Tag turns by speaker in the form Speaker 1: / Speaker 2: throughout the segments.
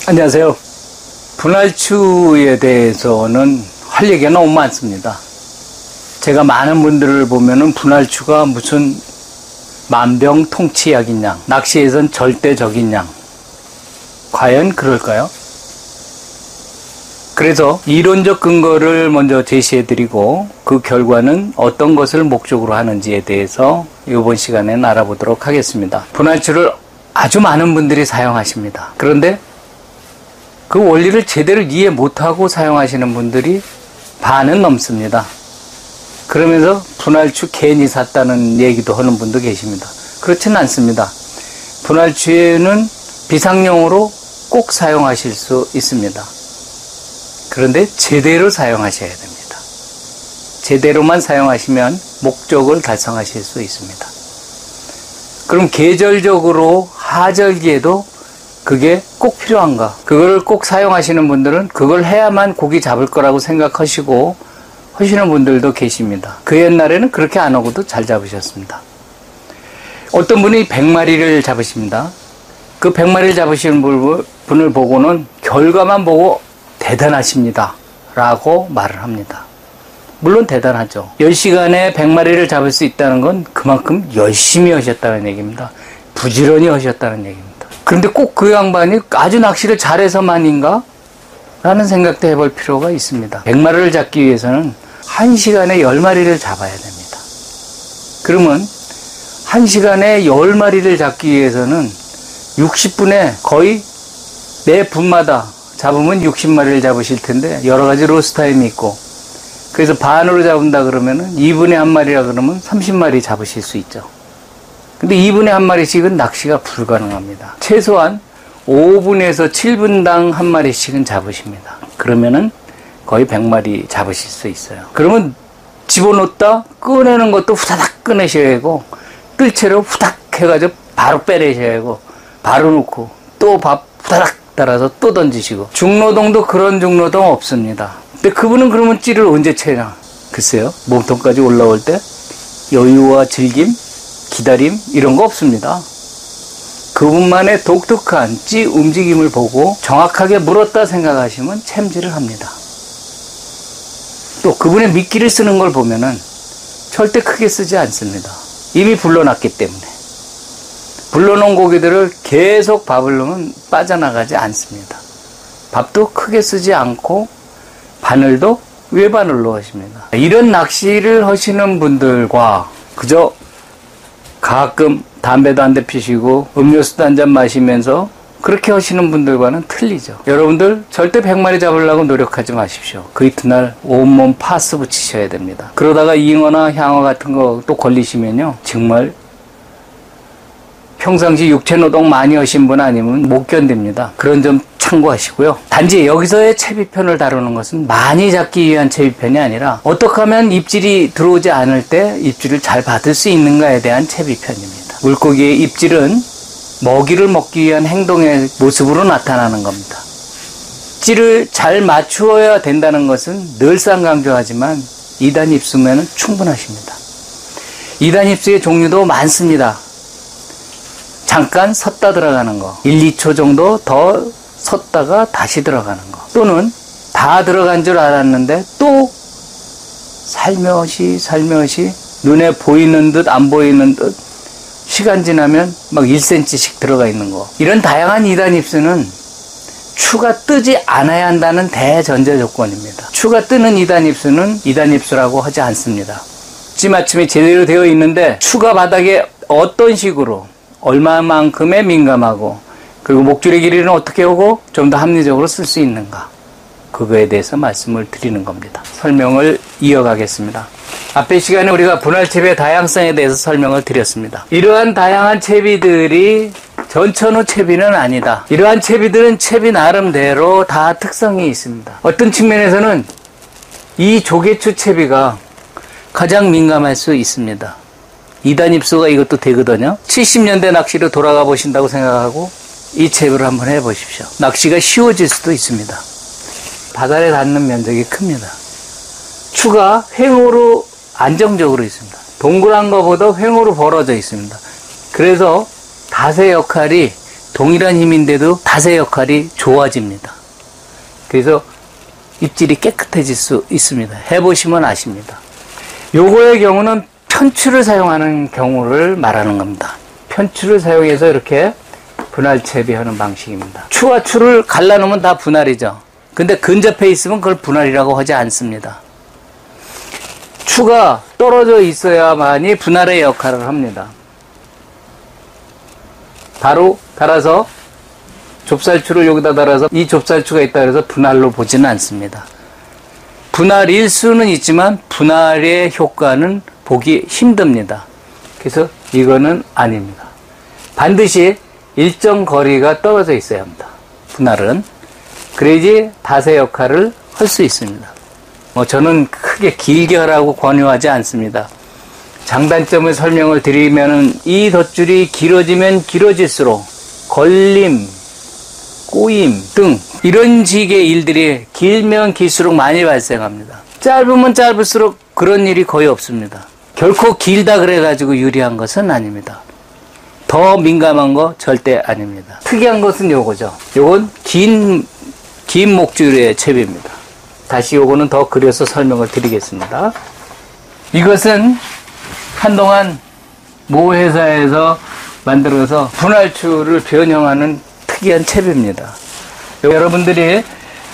Speaker 1: 안녕하세요. 분할추에 대해서는 할 얘기가 너무 많습니다. 제가 많은 분들을 보면은 분할추가 무슨 만병통치약인 양, 낚시에선 절대적인 양. 과연 그럴까요? 그래서 이론적 근거를 먼저 제시해드리고 그 결과는 어떤 것을 목적으로 하는지에 대해서 이번 시간에는 알아보도록 하겠습니다. 분할추를 아주 많은 분들이 사용하십니다. 그런데 그 원리를 제대로 이해 못하고 사용하시는 분들이 반은 넘습니다. 그러면서 분할추 괜히 샀다는 얘기도 하는 분도 계십니다. 그렇지는 않습니다. 분할추에는 비상용으로 꼭 사용하실 수 있습니다. 그런데 제대로 사용하셔야 됩니다. 제대로만 사용하시면 목적을 달성하실 수 있습니다. 그럼 계절적으로 하절기에도 그게 꼭 필요한가? 그걸 꼭 사용하시는 분들은 그걸 해야만 고기 잡을 거라고 생각하시고 하시는 분들도 계십니다. 그 옛날에는 그렇게 안 하고도 잘 잡으셨습니다. 어떤 분이 100마리를 잡으십니다. 그 100마리를 잡으시는 분을 보고는 결과만 보고 대단하십니다 라고 말을 합니다. 물론 대단하죠. 10시간에 100마리를 잡을 수 있다는 건 그만큼 열심히 하셨다는 얘기입니다. 부지런히 하셨다는 얘기입니다. 그런데 꼭 그 양반이 아주 낚시를 잘해서만인가? 라는 생각도 해볼 필요가 있습니다. 100마리를 잡기 위해서는 1시간에 10마리를 잡아야 됩니다. 그러면 1시간에 10마리를 잡기 위해서는 60분에 거의 매 분마다 잡으면 60마리를 잡으실 텐데 여러 가지 로스 타임이 있고, 그래서 반으로 잡는다 그러면은 2분에 1마리라 그러면 30마리 잡으실 수 있죠. 근데 2분에 1마리씩은 낚시가 불가능합니다. 최소한 5분에서 7분당 1마리씩은 잡으십니다. 그러면은 거의 100마리 잡으실 수 있어요. 그러면 집어넣었다 꺼내는 것도 후다닥 꺼내셔야 하고, 뜰채로 후닥 해가지고 바로 빼내셔야 하고, 바로 놓고 또 밥 후다닥 따라서 또 던지시고. 중노동도 그런 중노동 없습니다. 근데 그분은 그러면 찌를 언제 채냐? 글쎄요, 몸통까지 올라올 때 여유와 즐김, 기다림 이런 거 없습니다. 그분만의 독특한 찌 움직임을 보고 정확하게 물었다 생각하시면 챔질을 합니다. 또 그분의 미끼를 쓰는 걸 보면은 절대 크게 쓰지 않습니다. 이미 불러놨기 때문에. 불러놓은 고기들을 계속 밥을 넣으면 빠져나가지 않습니다. 밥도 크게 쓰지 않고 바늘도 외바늘로 하십니다. 이런 낚시를 하시는 분들과 그저 가끔 담배도 한 대 피시고 음료수도 한 잔 마시면서 그렇게 하시는 분들과는 틀리죠. 여러분들 절대 100마리 잡으려고 노력하지 마십시오. 그 이튿날 온몸 파스 붙이셔야 됩니다. 그러다가 잉어나 향어 같은 거 또 걸리시면요, 정말 평상시 육체노동 많이 하신 분 아니면 못 견딥니다. 그런 점 참고하시고요. 단지 여기서의 채비편을 다루는 것은 많이 잡기 위한 채비편이 아니라 어떻게 하면 입질이 들어오지 않을 때 입질을 잘 받을 수 있는가에 대한 채비편입니다. 물고기의 입질은 먹이를 먹기 위한 행동의 모습으로 나타나는 겁니다. 찌를 잘 맞추어야 된다는 것은 늘상 강조하지만 2단 입수면 충분하십니다. 2단 입수의 종류도 많습니다. 잠깐 섰다 들어가는 거, 1, 2초 정도 더 섰다가 다시 들어가는 거, 또는 다 들어간 줄 알았는데 또 살며시 눈에 보이는 듯 안 보이는 듯 시간 지나면 막 1cm씩 들어가 있는 거. 이런 다양한 2단 입수는 추가 뜨지 않아야 한다는 대전제 조건입니다. 추가 뜨는 2단 입수는 2단 입수라고 하지 않습니다. 찌맞춤이 제대로 되어 있는데 추가 바닥에 어떤 식으로 얼마만큼의 민감하고, 그리고 목줄의 길이는 어떻게 오고 좀 더 합리적으로 쓸 수 있는가, 그거에 대해서 말씀을 드리는 겁니다. 설명을 이어가겠습니다. 앞의 시간에 우리가 분할채비의 다양성에 대해서 설명을 드렸습니다. 이러한 다양한 채비들이 전천후 채비는 아니다. 이러한 채비들은 채비 나름대로 다 특성이 있습니다. 어떤 측면에서는 이 조개추 채비가 가장 민감할 수 있습니다. 2단 입수가 이것도 되거든요. 70년대 낚시로 돌아가 보신다고 생각하고 이 채비를 한번 해보십시오. 낚시가 쉬워질 수도 있습니다. 바다에 닿는 면적이 큽니다. 추가 횡으로 안정적으로 있습니다. 동그란 것보다 횡으로 벌어져 있습니다. 그래서 닷의 역할이 동일한 힘인데도 닷의 역할이 좋아집니다. 그래서 입질이 깨끗해질 수 있습니다. 해보시면 아십니다. 요거의 경우는 편추를 사용하는 경우를 말하는 겁니다. 편추를 사용해서 이렇게 분할 채비하는 방식입니다. 추와 추를 갈라놓으면 다 분할이죠. 근데 근접해 있으면 그걸 분할이라고 하지 않습니다. 추가 떨어져 있어야만이 분할의 역할을 합니다. 바로 달아서 좁쌀추를 여기다 달아서 이 좁쌀추가 있다 그래서 분할로 보지는 않습니다. 분할일 수는 있지만 분할의 효과는 보기 힘듭니다. 그래서 이거는 아닙니다. 반드시 일정 거리가 떨어져 있어야 합니다. 분할은. 그래야지 닷의 역할을 할 수 있습니다. 저는 크게 길게 하라고 권유하지 않습니다. 장단점을 설명을 드리면은 이 덧줄이 길어지면 길어질수록 걸림, 꼬임 등 이런 식의 일들이 길면 길수록 많이 발생합니다. 짧으면 짧을수록 그런 일이 거의 없습니다. 결코 길다 그래가지고 유리한 것은 아닙니다. 더 민감한 거 절대 아닙니다. 특이한 것은 요거죠. 요건 긴 목줄의 채비입니다. 다시 요거는 더 그려서 설명을 드리겠습니다. 이것은 한동안 모 회사에서 만들어서 분할추를 변형하는 특이한 채비입니다. 여러분들이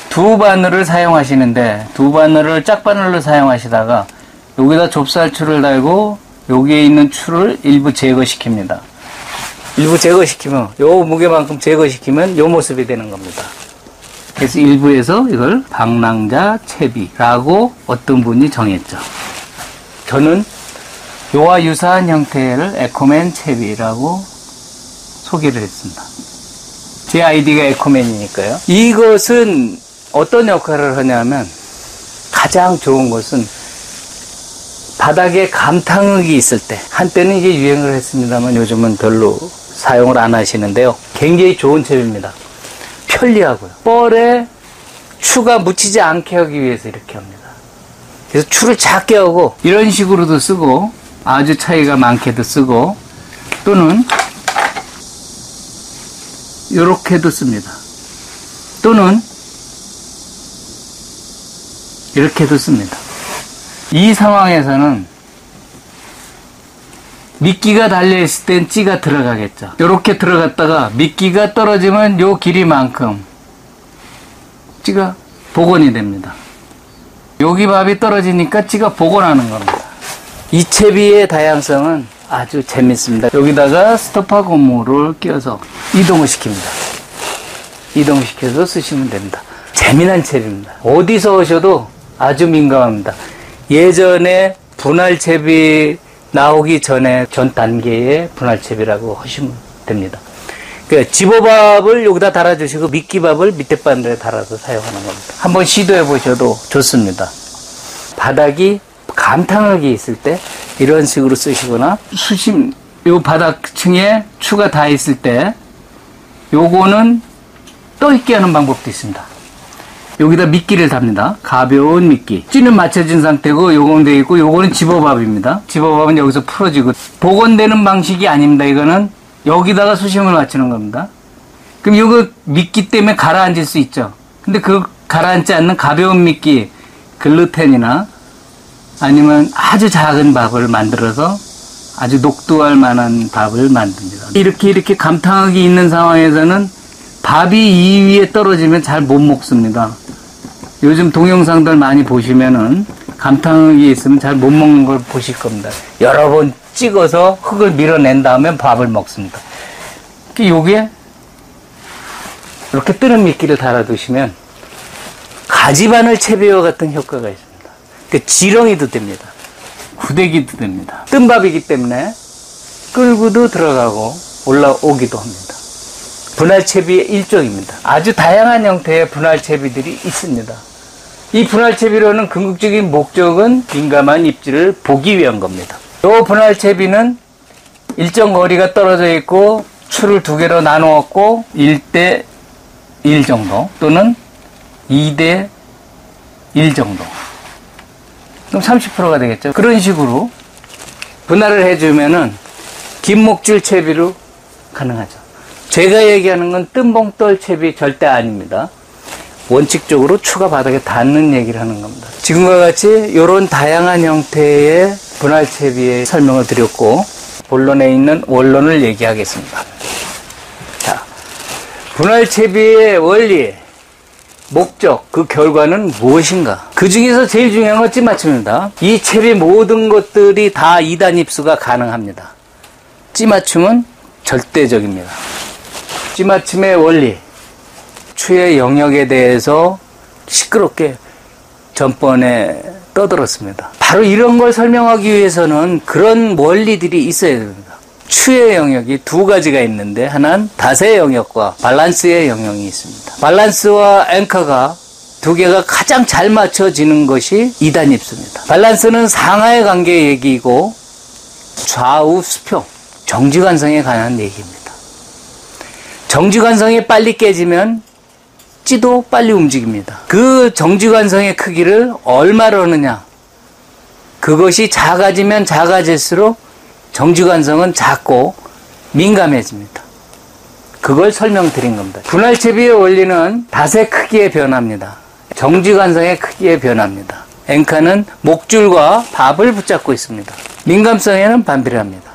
Speaker 1: 두 바늘을 사용하시는데 두 바늘을 짝바늘로 사용하시다가 여기다 좁쌀추를 달고 여기에 있는 추를 일부 제거시킵니다. 일부 제거시키면 요 무게만큼 제거시키면 요 모습이 되는 겁니다. 그래서 일부에서 이걸 방랑자 채비라고 어떤 분이 정했죠. 저는 요와 유사한 형태를 에코맨 채비라고 소개를 했습니다. 제 아이디가 에코맨이니까요. 이것은 어떤 역할을 하냐면 가장 좋은 것은 바닥에 감탕흙이 있을 때, 한때는 이게 유행을 했습니다만 요즘은 별로 사용을 안 하시는데요. 굉장히 좋은 채비입니다. 편리하고요. 뻘에 추가 묻히지 않게 하기 위해서 이렇게 합니다. 그래서 추를 작게 하고 이런 식으로도 쓰고 아주 차이가 많게도 쓰고 또는 이렇게도 씁니다. 또는 이렇게도 씁니다. 이 상황에서는 미끼가 달려있을 땐 찌가 들어가겠죠. 이렇게 들어갔다가 미끼가 떨어지면 요 길이만큼 찌가 복원이 됩니다. 여기 밥이 떨어지니까 찌가 복원하는 겁니다. 이 채비의 다양성은 아주 재밌습니다. 여기다가 스토퍼 고무를 끼워서 이동을 시킵니다. 이동시켜서 쓰시면 됩니다. 재미난 채비입니다. 어디서 오셔도 아주 민감합니다. 예전에 분할채비 나오기 전에 전 단계의 분할채비라고 하시면 됩니다. 그 집어밥을 여기다 달아주시고 미끼밥을 밑에 바늘에 달아서 사용하는 겁니다. 한번 시도해 보셔도 좋습니다. 바닥이 감탕흙이 있을 때 이런 식으로 쓰시거나 수심 요 바닥층에 추가 다 있을 때 요거는 떠있게 하는 방법도 있습니다. 여기다 미끼를 답니다. 가벼운 미끼. 찌는 맞춰진 상태고 요건 되어 있고 요거는 집어밥입니다. 집어밥은 여기서 풀어지고 복원되는 방식이 아닙니다. 이거는 여기다가 수심을 맞추는 겁니다. 그럼 요거 미끼 때문에 가라앉을 수 있죠. 근데 그 가라앉지 않는 가벼운 미끼 글루텐이나 아니면 아주 작은 밥을 만들어서 아주 녹두할 만한 밥을 만듭니다. 이렇게 감탕하게 있는 상황에서는 밥이 이 위에 떨어지면 잘 못 먹습니다. 요즘 동영상들 많이 보시면은 감탕흙이 있으면 잘 못 먹는 걸 보실 겁니다. 여러 번 찍어서 흙을 밀어낸 다음에 밥을 먹습니다. 요게 이렇게 뜨는 미끼를 달아두시면 가지바늘 채비와 같은 효과가 있습니다. 지렁이도 됩니다. 구데기도 됩니다. 뜬 밥이기 때문에 끌고도 들어가고 올라오기도 합니다. 분할채비의 일종입니다. 아주 다양한 형태의 분할채비들이 있습니다. 이 분할채비로는 궁극적인 목적은 민감한 입질을 보기 위한 겁니다. 이 분할채비는 일정 거리가 떨어져 있고 추를 두 개로 나누었고 1대1 정도 또는 2대1 정도 그럼 30%가 되겠죠. 그런 식으로 분할을 해주면은 긴 목줄 채비로 가능하죠. 제가 얘기하는 건 뜸봉떨 채비 절대 아닙니다. 원칙적으로 추가 바닥에 닿는 얘기를 하는 겁니다. 지금과 같이 이런 다양한 형태의 분할 채비의 설명을 드렸고, 본론에 있는 원론을 얘기하겠습니다. 자, 분할 채비의 원리, 목적, 그 결과는 무엇인가? 그 중에서 제일 중요한 건 찌맞춤입니다. 이 채비 모든 것들이 다 2단 입수가 가능합니다. 찌맞춤은 절대적입니다. 찌맞춤의 원리, 추의 영역에 대해서 시끄럽게 전번에 떠들었습니다. 바로 이런 걸 설명하기 위해서는 그런 원리들이 있어야 됩니다. 추의 영역이 두 가지가 있는데, 하나는 닷의 영역과 밸런스의 영역이 있습니다. 밸런스와 앵커가 두 개가 가장 잘 맞춰지는 것이 2단 입수입니다. 밸런스는 상하의 관계 얘기이고, 좌우 수평, 정지관성에 관한 얘기입니다. 정지관성이 빨리 깨지면 찌도 빨리 움직입니다. 그 정지관성의 크기를 얼마로 하느냐, 그것이 작아지면 작아질수록 정지관성은 작고 민감해집니다. 그걸 설명드린 겁니다. 분할채비의 원리는 닷의 크기의 변화입니다. 정지관성의 크기의 변화입니다. 앵카는 목줄과 밥을 붙잡고 있습니다. 민감성에는 반비례합니다.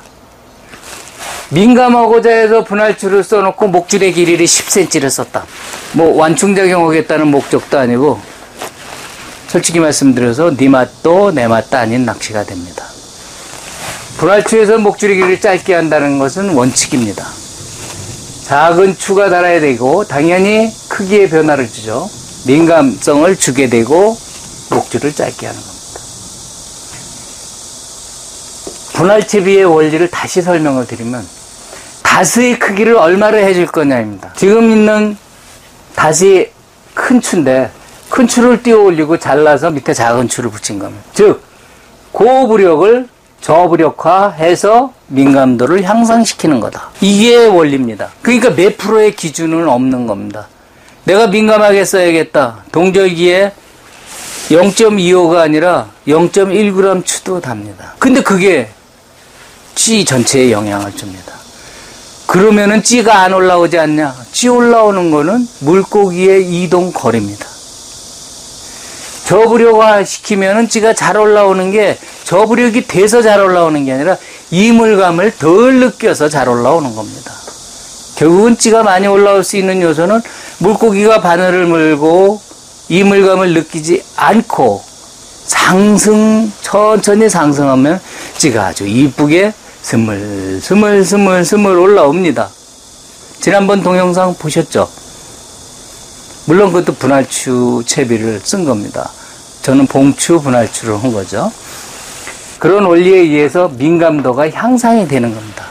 Speaker 1: 민감하고자 해서 분할줄을 써놓고 목줄의 길이를 10cm를 썼다. 뭐 완충작용하겠다는 목적도 아니고, 솔직히 말씀드려서 네 맛도 내 맛도 아닌 낚시가 됩니다. 분할추에서 목줄의 길이를 짧게 한다는 것은 원칙입니다. 작은 추가 달아야 되고, 당연히 크기의 변화를 주죠. 민감성을 주게 되고 목줄을 짧게 하는 겁니다. 분할채비의 원리를 다시 설명을 드리면, 닷의 크기를 얼마로 해줄 거냐입니다. 지금 있는 닷이 큰 추인데 큰 추를 띄워 올리고 잘라서 밑에 작은 추를 붙인 겁니다. 즉, 고부력을 저부력화해서 민감도를 향상시키는 거다. 이게 원리입니다. 그러니까 몇 프로의 기준은 없는 겁니다. 내가 민감하게 써야겠다. 동절기에 0.25가 아니라 0.1g 추도 답니다. 근데 그게 찌 전체에 영향을 줍니다. 그러면은 찌가 안 올라오지 않냐? 찌 올라오는 거는 물고기의 이동 거리입니다. 저부력화 시키면은 찌가 잘 올라오는 게 저부력이 돼서 잘 올라오는 게 아니라 이물감을 덜 느껴서 잘 올라오는 겁니다. 결국은 찌가 많이 올라올 수 있는 요소는 물고기가 바늘을 물고 이물감을 느끼지 않고 천천히 상승하면 찌가 아주 이쁘게 스물 올라옵니다. 지난번 동영상 보셨죠? 물론 그것도 분할추 채비를 쓴 겁니다. 저는 봉추 분할추를 한 거죠. 그런 원리에 의해서 민감도가 향상이 되는 겁니다.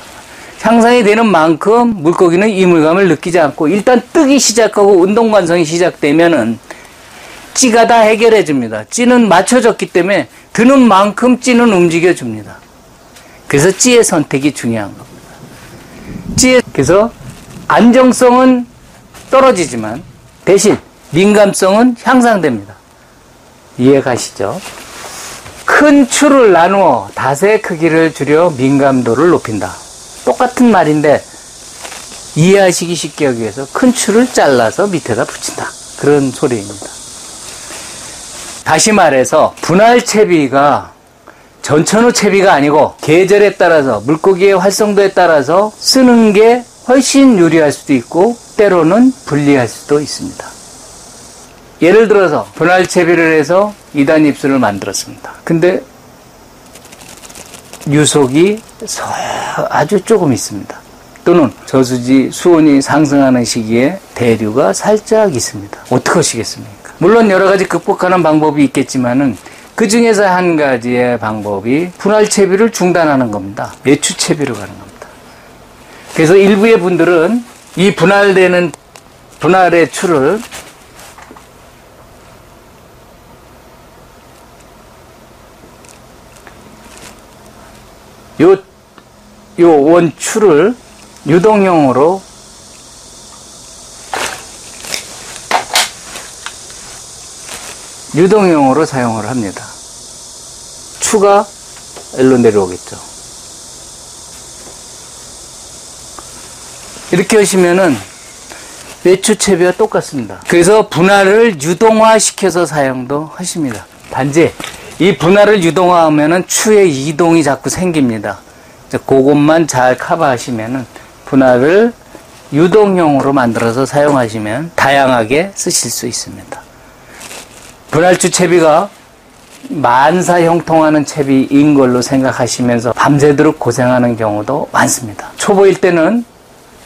Speaker 1: 향상이 되는 만큼 물고기는 이물감을 느끼지 않고, 일단 뜨기 시작하고 운동관성이 시작되면은 찌가 다 해결해 줍니다. 찌는 맞춰졌기 때문에 드는 만큼 찌는 움직여 줍니다. 그래서 찌의 선택이 중요한 겁니다. 그래서 안정성은 떨어지지만 대신 민감성은 향상됩니다. 이해 가시죠? 큰 추를 나누어 닷의 크기를 줄여 민감도를 높인다. 똑같은 말인데 이해하시기 쉽게 하기 위해서 큰 추를 잘라서 밑에다 붙인다. 그런 소리입니다. 다시 말해서 분할채비가 전천후 채비가 아니고 계절에 따라서 물고기의 활성도에 따라서 쓰는 게 훨씬 유리할 수도 있고 때로는 불리할 수도 있습니다. 예를 들어서 분할채비를 해서 2단 입수를 만들었습니다. 근데 유속이 아주 조금 있습니다. 또는 저수지 수온이 상승하는 시기에 대류가 살짝 있습니다. 어떻게 하시겠습니까? 물론 여러 가지 극복하는 방법이 있겠지만은 그 중에서 한 가지의 방법이 분할채비를 중단하는 겁니다. 예추채비로 가는 겁니다. 그래서 일부의 분들은 이 분할의 추를 요 원추를 유동형으로 사용을 합니다. 추가 일로 내려오겠죠. 이렇게 하시면은 외추채비와 똑같습니다. 그래서 분할을 유동화시켜서 사용도 하십니다. 단지 이 분할을 유동화하면은 추의 이동이 자꾸 생깁니다. 그것만 잘 커버하시면은 분할을 유동형으로 만들어서 사용하시면 다양하게 쓰실 수 있습니다. 분할추 채비가 만사 형통하는 채비인 걸로 생각하시면서 밤새도록 고생하는 경우도 많습니다. 초보일 때는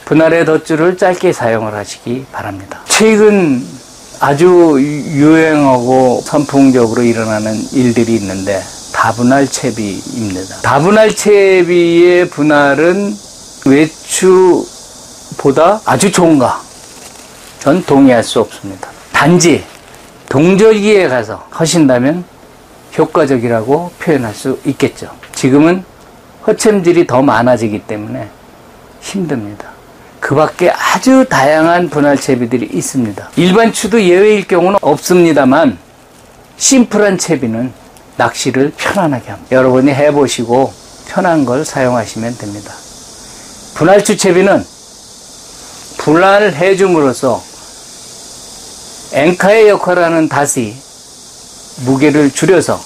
Speaker 1: 분할의 덧줄을 짧게 사용을 하시기 바랍니다. 최근 아주 유행하고 선풍적으로 일어나는 일들이 있는데 다분할 채비입니다. 다분할 채비의 분할은 외추보다 아주 좋은가? 전 동의할 수 없습니다. 단지 동절기에 가서 하신다면 효과적이라고 표현할 수 있겠죠. 지금은 허챔질이 더 많아지기 때문에 힘듭니다. 그 밖에 아주 다양한 분할 채비들이 있습니다. 일반 추도 예외일 경우는 없습니다만 심플한 채비는 낚시를 편안하게 합니다. 여러분이 해보시고 편한 걸 사용하시면 됩니다. 분할추 채비는 분할을 해줌으로써 앵카의 역할을 하는 닷이 무게를 줄여서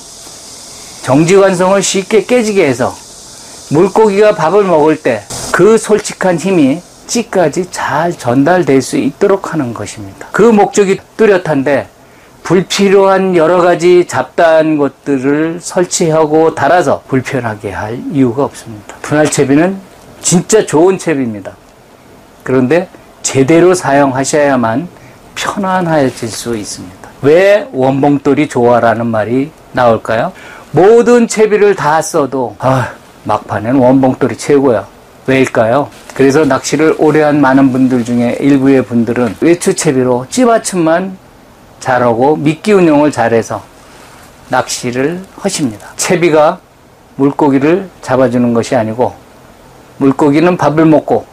Speaker 1: 정지관성을 쉽게 깨지게 해서 물고기가 밥을 먹을 때 그 솔직한 힘이 찌까지 잘 전달될 수 있도록 하는 것입니다. 그 목적이 뚜렷한데 불필요한 여러 가지 잡다한 것들을 설치하고 달아서 불편하게 할 이유가 없습니다. 분할 채비는 진짜 좋은 채비입니다. 그런데 제대로 사용하셔야만 편안해질 수 있습니다. 왜 원봉돌이 좋아라는 말이 나올까요? 모든 채비를 다 써도 막판에는 원봉돌이 최고야. 왜일까요? 그래서 낚시를 오래 한 많은 분들 중에 일부의 분들은 외추채비로 찌맞춤만 잘하고 미끼 운용을 잘해서 낚시를 하십니다. 채비가 물고기를 잡아주는 것이 아니고 물고기는 밥을 먹고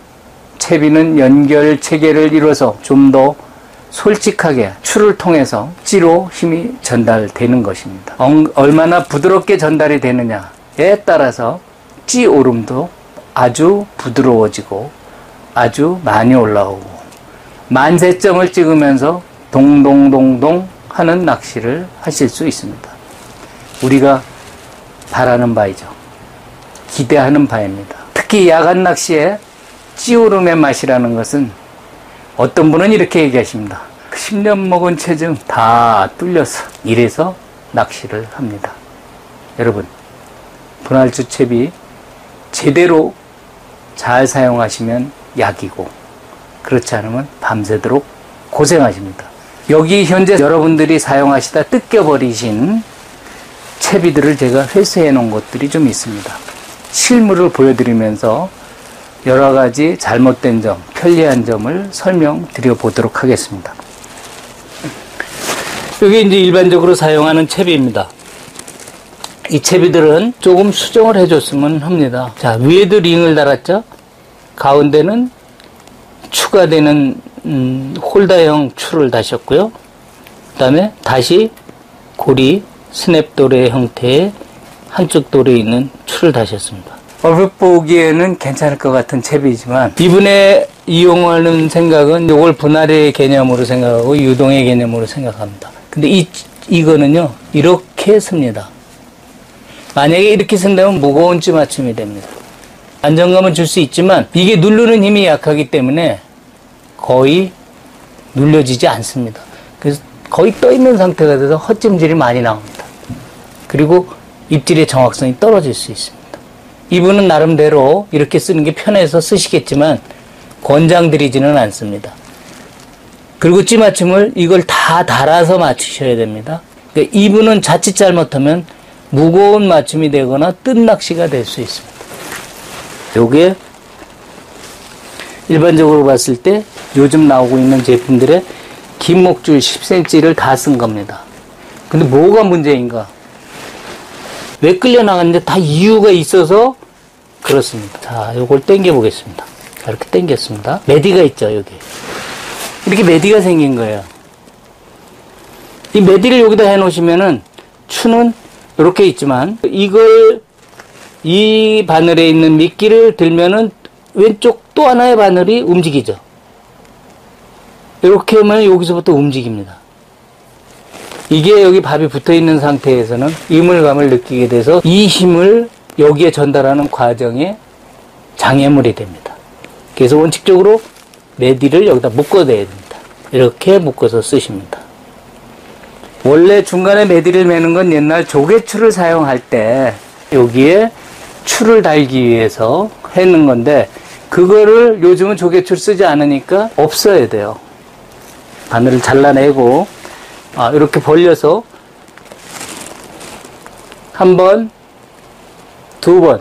Speaker 1: 채비는 연결 체계를 이뤄서 좀 더 솔직하게 추를 통해서 찌로 힘이 전달되는 것입니다. 얼마나 부드럽게 전달이 되느냐에 따라서 찌 오름도 아주 부드러워지고 아주 많이 올라오고 만세점을 찍으면서 동동동동 하는 낚시를 하실 수 있습니다. 우리가 바라는 바이죠. 기대하는 바입니다. 특히 야간 낚시에 찌오름의 맛이라는 것은 어떤 분은 이렇게 얘기하십니다. 10년 먹은 체중 다 뚫려서 이래서 낚시를 합니다. 여러분, 분할추 채비 제대로 잘 사용하시면 약이고 그렇지 않으면 밤새도록 고생하십니다. 여기 현재 여러분들이 사용하시다 뜯겨버리신 채비들을 제가 회수해 놓은 것들이 좀 있습니다. 실물을 보여드리면서 여러 가지 잘못된 점, 편리한 점을 설명드려 보도록 하겠습니다. 여기 이제 일반적으로 사용하는 채비입니다. 이 채비들은 조금 수정을 해줬으면 합니다. 자, 위에도 링을 달았죠? 가운데는 추가되는 홀더형 추를 다셨고요. 그 다음에 다시 고리 스냅돌의 형태의 한쪽 돌에 있는 추를 다셨습니다. 얼핏 보기에는 괜찮을 것 같은 채비이지만 이분의 이용하는 생각은 이걸 분할의 개념으로 생각하고 유동의 개념으로 생각합니다. 근데 이거는요 이렇게 씁니다. 만약에 이렇게 쓴다면 무거운 찌맞춤이 됩니다. 안정감은 줄 수 있지만 이게 누르는 힘이 약하기 때문에 거의 눌려지지 않습니다. 그래서 거의 떠있는 상태가 돼서 헛찜질이 많이 나옵니다. 그리고 입질의 정확성이 떨어질 수 있습니다. 이분은 나름대로 이렇게 쓰는 게 편해서 쓰시겠지만 권장드리지는 않습니다. 그리고 찌맞춤을 이걸 다 달아서 맞추셔야 됩니다. 그러니까 이분은 자칫 잘못하면 무거운 맞춤이 되거나 뜬 낚시가 될 수 있습니다. 요게 일반적으로 봤을 때 요즘 나오고 있는 제품들의 긴 목줄 10cm를 다 쓴 겁니다. 근데 뭐가 문제인가? 왜 끌려 나갔는데 다 이유가 있어서 그렇습니다. 자, 요걸 당겨 보겠습니다. 자, 이렇게 당겼습니다. 메디가 있죠, 여기. 이렇게 메디가 생긴 거예요. 이 메디를 여기다 해 놓으시면은 추는 이렇게 있지만 이걸 이 바늘에 있는 미끼를 들면은 왼쪽 또 하나의 바늘이 움직이죠. 이렇게 하면 여기서부터 움직입니다. 이게 여기 밥이 붙어있는 상태에서는 이물감을 느끼게 돼서 이 힘을 여기에 전달하는 과정에 장애물이 됩니다. 그래서 원칙적으로 메디를 여기다 묶어내야 됩니다. 이렇게 묶어서 쓰십니다. 원래 중간에 메디를 매는 건 옛날 조개줄을 사용할 때 여기에 줄을 달기 위해서 했는 건데, 그거를 요즘은 조개줄 쓰지 않으니까 없어야 돼요. 바늘을 잘라내고 이렇게 벌려서 한 번, 두 번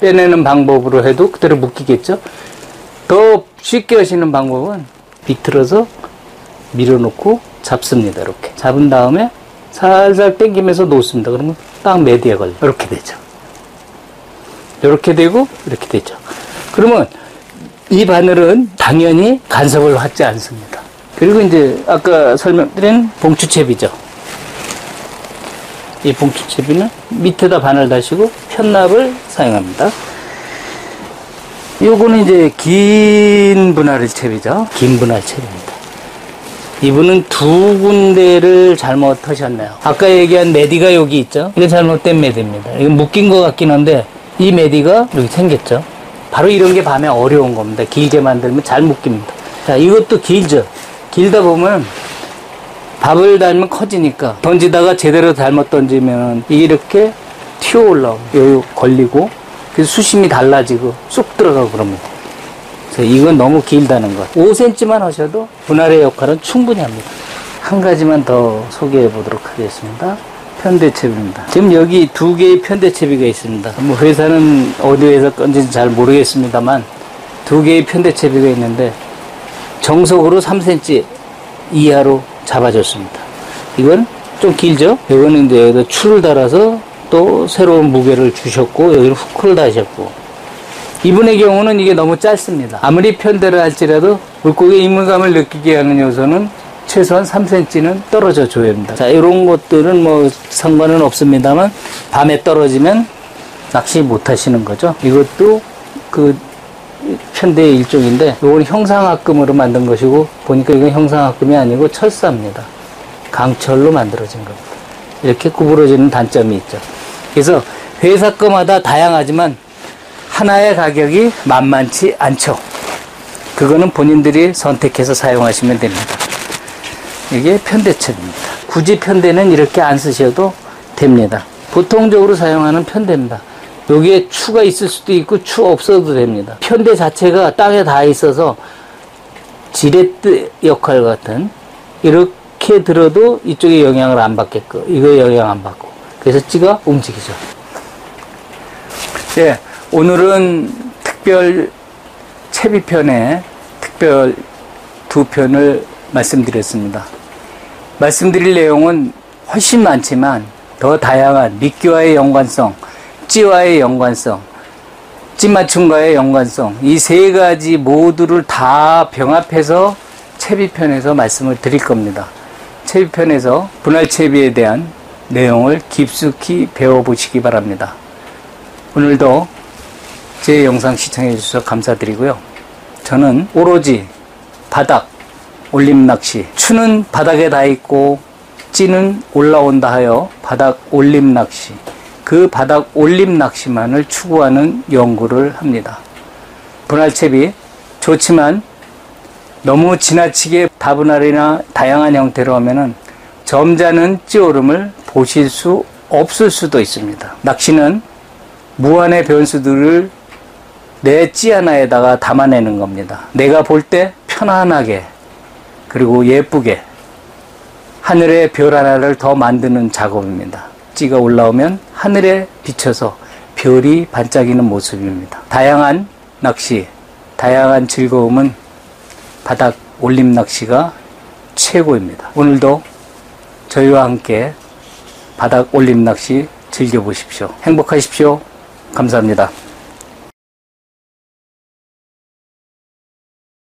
Speaker 1: 빼내는 방법으로 해도 그대로 묶이겠죠. 더 쉽게 하시는 방법은 비틀어서 밀어놓고 잡습니다. 이렇게 잡은 다음에 살살 당기면서 놓습니다. 그러면 딱 매디에 걸려. 이렇게 되죠. 이렇게 되고 이렇게 되죠. 그러면 이 바늘은 당연히 간섭을 받지 않습니다. 그리고 이제 아까 설명드린 봉추채비죠. 이 봉추채비는 밑에다 바늘 다시고 편납을 사용합니다. 요거는 이제 긴 분할 채비죠. 긴 분할 채비입니다. 이분은 두 군데를 잘못 하셨네요. 아까 얘기한 메디가 여기 있죠. 이건 잘못된 메디입니다. 이건 묶인 것 같긴 한데 이 메디가 여기 생겼죠. 바로 이런 게 밤에 어려운 겁니다. 길게 만들면 잘 묶입니다. 자, 이것도 길죠. 길다 보면 밥을 달면 커지니까 던지다가 제대로 잘못 던지면 이렇게 튀어 올라오고 여기 걸리고 그래서 수심이 달라지고 쑥 들어가고 그럽니다. 그래서 이건 너무 길다는 것. 5cm만 하셔도 분할의 역할은 충분히 합니다. 한 가지만 더 소개해 보도록 하겠습니다. 편대채비입니다. 지금 여기 두 개의 편대채비가 있습니다. 뭐 회사는 어디 회사 건지는 잘 모르겠습니다만 두 개의 편대채비가 있는데 정석으로 3cm 이하로 잡아줬습니다. 이건 좀 길죠? 이거는 이제 여기다 줄을 달아서 또 새로운 무게를 주셨고 여기는 후크를 다셨고, 이분의 경우는 이게 너무 짧습니다. 아무리 편대를 할지라도 물고기의 이물감을 느끼게 하는 요소는 최소한 3cm는 떨어져 줘야 합니다. 자, 이런 것들은 뭐 상관은 없습니다만 밤에 떨어지면 낚시 못 하시는 거죠. 이것도 그 편대의 일종인데 이건 형상합금으로 만든 것이고, 보니까 이건 형상합금이 아니고 철사입니다. 강철로 만들어진 겁니다. 이렇게 구부러지는 단점이 있죠. 그래서 회사 거마다 다양하지만 하나의 가격이 만만치 않죠. 그거는 본인들이 선택해서 사용하시면 됩니다. 이게 편대채입니다. 굳이 편대는 이렇게 안 쓰셔도 됩니다. 보통적으로 사용하는 편대입니다. 여기에 추가 있을 수도 있고 추 없어도 됩니다. 편대 자체가 땅에 닿아 있어서 지렛대 역할 같은, 이렇게 들어도 이쪽에 영향을 안 받게끔, 이거 영향 안 받고, 그래서 찌가 움직이죠. 네, 오늘은 특별 채비편에 특별 두 편을 말씀드렸습니다. 말씀드릴 내용은 훨씬 많지만 더 다양한 미끼와의 연관성, 찌와의 연관성, 찌맞춤과의 연관성, 이 세 가지 모두를 다 병합해서 채비편에서 말씀을 드릴 겁니다. 채비편에서 분할채비에 대한 내용을 깊숙이 배워보시기 바랍니다. 오늘도 제 영상 시청해 주셔서 감사드리고요. 저는 오로지 바닥 올림낚시, 추는 바닥에 닿아 있고 찌는 올라온다 하여 바닥 올림낚시, 그 바닥 올림낚시만을 추구하는 연구를 합니다. 분할채비 좋지만 너무 지나치게 다분할이나 다양한 형태로 하면은 점잖은 찌오름을 보실 수 없을 수도 있습니다. 낚시는 무한의 변수들을 내 찌 하나에다가 담아내는 겁니다. 내가 볼 때 편안하게 그리고 예쁘게 하늘의 별 하나를 더 만드는 작업입니다. 찌가 올라오면 하늘에 비쳐서 별이 반짝이는 모습입니다. 다양한 낚시, 다양한 즐거움은 바닥 올림 낚시가 최고입니다. 오늘도 저희와 함께 바닥 올림 낚시 즐겨보십시오. 행복하십시오. 감사합니다.